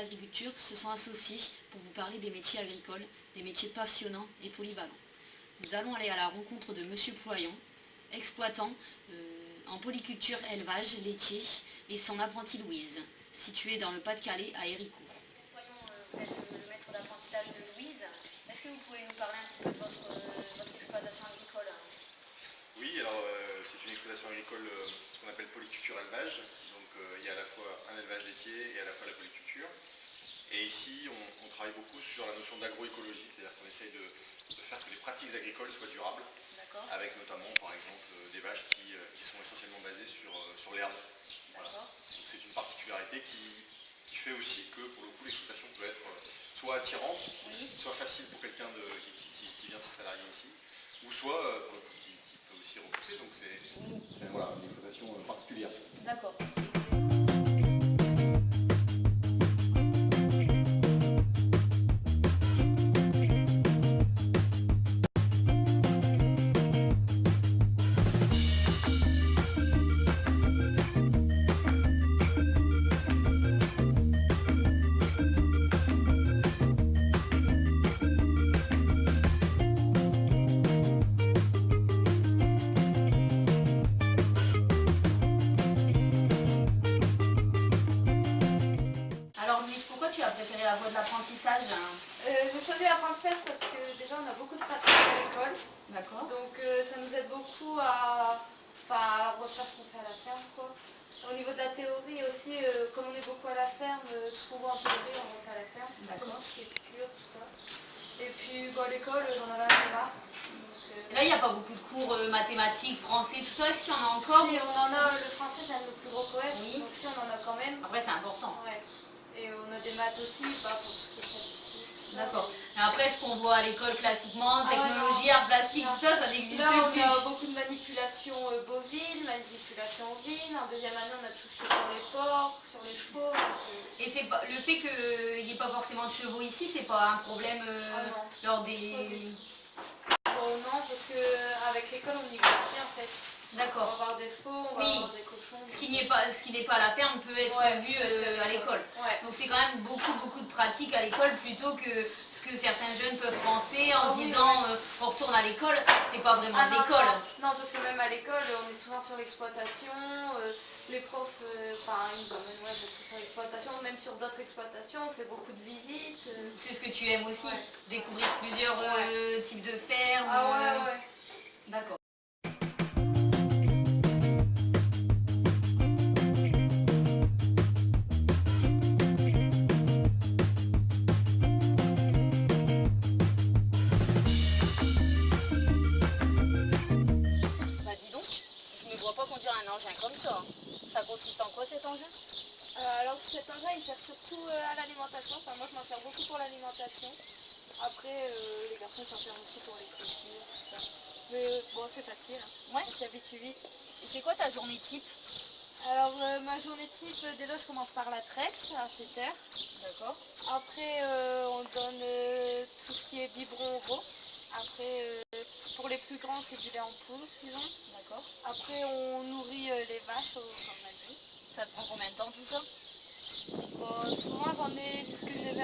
d'agriculture se sont associés pour vous parler des métiers agricoles, des métiers passionnants et polyvalents. Nous allons aller à la rencontre de Monsieur Poyon, exploitant en polyculture élevage laitier, et son apprentie Louise, située dans le Pas-de-Calais à Héricourt. Vous êtes le maître d'apprentissage de Louise. Est-ce que vous pouvez nous parler un petit peu de votre exploitation agricole? Oui, alors c'est une exploitation agricole, ce qu'on appelle polyculture élevage. Donc il y a à la fois un élevage laitier et à la fois la polyculture. Et ici, on travaille beaucoup sur la notion d'agroécologie, c'est-à-dire qu'on essaye de faire que les pratiques agricoles soient durables, avec notamment, par exemple, des vaches qui sont essentiellement basées sur l'herbe. Voilà. Donc c'est une particularité qui fait aussi que, pour le coup, l'exploitation peut être soit attirante, soit facile pour quelqu'un qui vient se salarier ici, ou soit pour le coup, qui peut aussi repousser. Donc c'est voilà, une exploitation particulière. D'accord. Tu as préféré la voie de l'apprentissage? J'ai choisi l'apprentissage parce que déjà on a beaucoup de pratiques à l'école. D'accord. Donc ça nous aide beaucoup à refaire ce qu'on fait à la ferme, quoi. Au niveau de la théorie aussi, comme on est beaucoup à la ferme, souvent en théorie on refait à la ferme. D'accord. Tout ce qui est piqûres, tout ça. Et puis à l'école j'en avais un peu marre. Là, il n'y a pas beaucoup de cours mathématiques, français, tout ça. Est-ce qu'il y en a encore? Si, on en a. Le français c'est un de nos plus gros poètes. Oui. Donc si on en a quand même. Après, c'est important. Ouais. Et on a des maths aussi, pas pour tout ce qui est statistique. D'accord. Et après, ce qu'on voit à l'école classiquement, technologie, art plastique, tout ça, ça n'existe plus. Là, on a beaucoup de manipulation bovine, manipulation ovine. En deuxième année, on a tout ce qui est sur les porcs, sur les chevaux. Et c'est pas, le fait qu'il n'y ait pas forcément de chevaux ici, c'est pas un problème lors des... Non, parce qu'avec l'école, on y va en fait. D'accord. On va avoir des faux, on va avoir des cochons. Ce qui n'est pas à la ferme peut être vu à l'école. Ouais. Donc c'est quand même beaucoup de pratiques à l'école plutôt que ce que certains jeunes peuvent penser en se disant on retourne à l'école. C'est pas vraiment de l'école. Non, parce que même à l'école, on est souvent sur l'exploitation. Les profs, ils nous emmènent beaucoup sur l'exploitation. Même sur d'autres exploitations, on fait beaucoup de visites. C'est ce que tu aimes aussi, découvrir plusieurs types de fermes. Ah ouais. D'accord. Conduire un engin comme ça. Ça consiste en quoi cet engin? Alors cet engin il sert surtout à l'alimentation. Enfin moi je m'en sers beaucoup pour l'alimentation. Après les garçons s'en servent aussi pour les clôtures, tout ça. Mais bon c'est facile, on s'y habitue vite. Et c'est quoi ta journée type? Alors ma journée type, déjà je commence par la traite à 7h. D'accord. Après on donne tout ce qui est biberon au veau. Après pour les plus grands c'est du lait en poudre disons. D'accord. Après on nourrit les vaches comme on a dit. Ça te prend combien de temps tout ça? Bon, souvent j'en ai jusqu'à 9h30.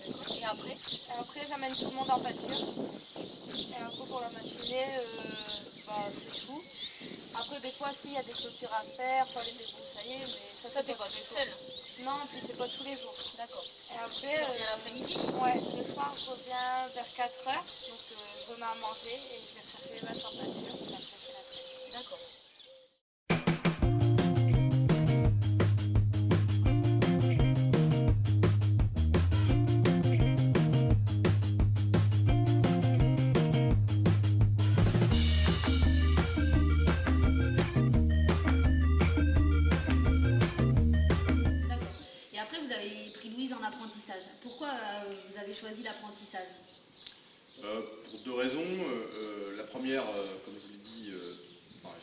D'accord. Et après? Après j'amène tout le monde en pâture. Et après pour la matinée, c'est tout. Après des fois s'il y a des clôtures à faire, faut aller débroussailler, mais ça t'es pas toute seule? Non, puis c'est pas tous les jours. D'accord. Et après, tu reviens l'après-midi? Ouais, le soir je reviens vers 4h, donc je remets à manger et je vais chercher les vaches en pâture, et après c'est la traite. D'accord. Vous avez pris Louise en apprentissage. Pourquoi vous avez choisi l'apprentissage? Pour deux raisons. La première, comme je vous l'ai dit,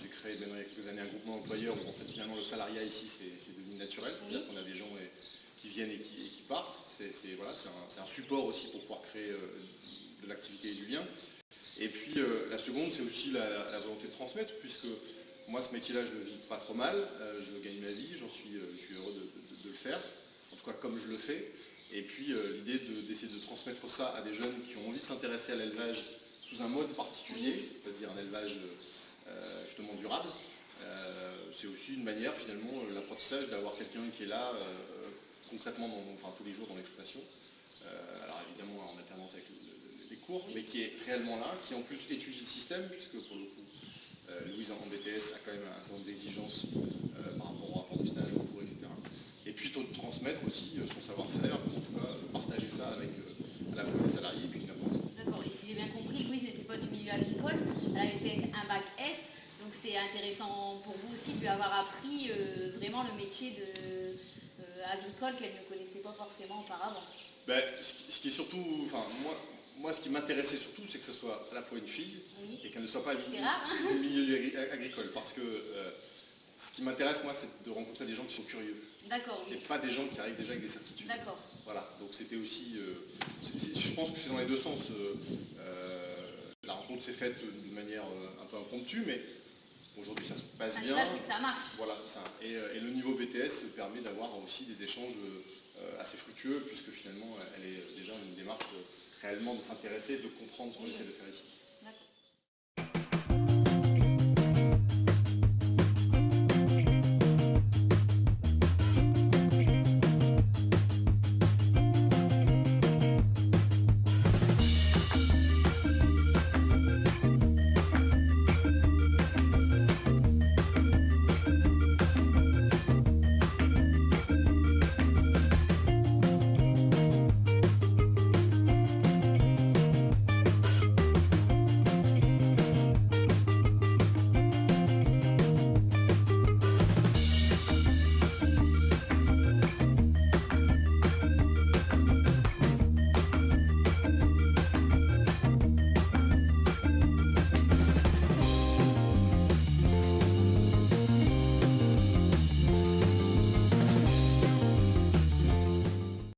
j'ai créé maintenant il y a quelques années un groupement d'employeurs où en fait finalement le salariat ici c'est devenu naturel. C'est-à-dire qu'on a des gens qui viennent et qui partent. C'est un support aussi pour pouvoir créer de l'activité et du lien. Et puis la seconde, c'est aussi la volonté de transmettre, puisque moi ce métier-là je le vis pas trop mal, je gagne ma vie, je suis heureux de le faire. en tout cas comme je le fais. Et puis l'idée d'essayer de transmettre ça à des jeunes qui ont envie de s'intéresser à l'élevage sous un mode particulier, c'est-à-dire un élevage justement durable. C'est aussi une manière finalement, l'apprentissage, d'avoir quelqu'un qui est là concrètement tous les jours dans l'exploitation. Alors évidemment en alternance avec les cours, mais qui est réellement là, qui en plus étudie le système, puisque pour le coup Louise en BTS a quand même un certain nombre d'exigences par rapport au rapport de stage, au cours, etc. Et puis de transmettre aussi son savoir-faire, en tout cas partager ça avec à la fois les salariés et puis une apprenti. D'accord, et si j'ai bien compris, Louise n'était pas du milieu agricole, elle avait fait un bac S, donc c'est intéressant pour vous aussi de lui avoir appris vraiment le métier agricole qu'elle ne connaissait pas forcément auparavant. Ben, ce qui est surtout, moi ce qui m'intéressait surtout, c'est que ce soit à la fois une fille et qu'elle ne soit pas du milieu agricole, parce que ce qui m'intéresse moi, c'est de rencontrer des gens qui sont curieux. D'accord, oui. Et pas des gens qui arrivent déjà avec des certitudes. D'accord. Voilà, donc c'était aussi, je pense que c'est dans les deux sens. La rencontre s'est faite de manière un peu impromptue, mais aujourd'hui ça se passe bien. C'est que ça marche. Voilà, c'est ça. Et le niveau BTS permet d'avoir aussi des échanges assez fructueux, puisque finalement elle est déjà une démarche réellement de s'intéresser, de comprendre ce qu'on essaie de faire ici. D'accord.